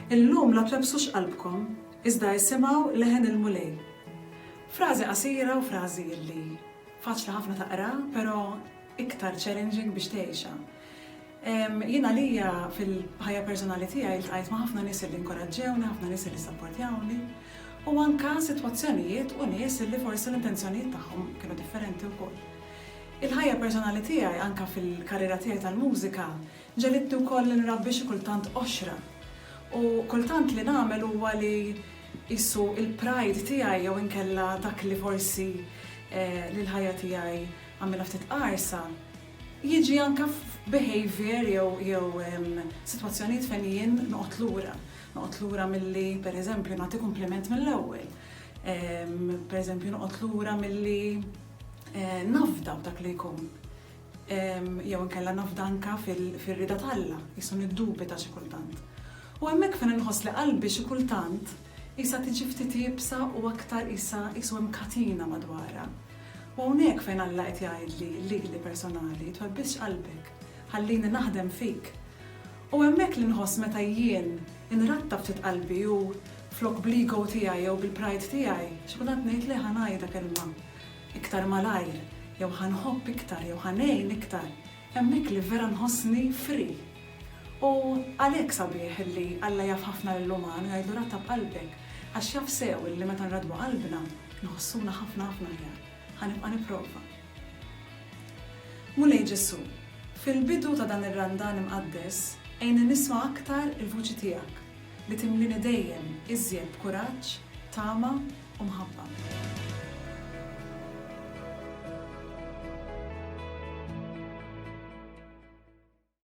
Illum la tlebsux qalbkom, iżda jsimgħu leħen il-mulej. Frażi qasira u frażi li faċli ħafna taqra, però iktar challenging biex tgħixha. Jiena lija fil-ħajja personali tiegħi iltqajt ma' ħafna nies li inkoraġġewni, ħafna nies li sapportjawni, u anke sitwazzjonijiet u nies li forsi l-intenzjonijiet tagħhom kienu differenti wkoll. Il-ħajja personali tiegħi anke fil-karriera tiegħi tal-mużika ġelitni wkoll li nrabbi xi kultant oxra. U kultant li nagħmel huwa li issu il-pride tiegħi jew inkella dak li forsi l-ħajja tiegħi għamilha ftit qarsa jiġi anke f'behavior jew sitwazzjonijiet fejn jien noqgħod lura. Noqgħod lura milli pereżempju nagħti kumpliment mill-ewwel. Pereżempju noqgħod lura milli nafda b'dak li jkun. Jew inkella nafda anke fir-rida talla, issu niddubita xi kultant. U hemmhekk fejn inħoss li qalbi xi kultant isa tiġi ftit jibsa u aktar isa hemm katina madwarha. U hawnhekk fejn Alla qed jgħidli li personali twabbisx qalbek, ħallini naħdem fik. U hemmhekk li nħoss meta jien inratta ftit qalbi u flok bl-ego tiegħi jew bil-pride tiegħi, xi kultant ngħid li ħanajda kelma iktar malajr, jew ħanħobb iktar, jew ħanejn iktar. Hemmhekk li vera nħossni free. U għalhekk sabiħ li Alla jaf ħafna lill-uman u jgħidlu ratta b'qalbek, għax jaf sew li meta nradbu qalbna nħossuna ħafna aħjar. Ħanibqa' nipprova. Mulej Ġesu, fil-bidu ta' dan ir-randan imqaddes ejni nisma' aktar il-vuċi tiegħek li timlini dejjem iżjed kuraġġ, tama u mħabba.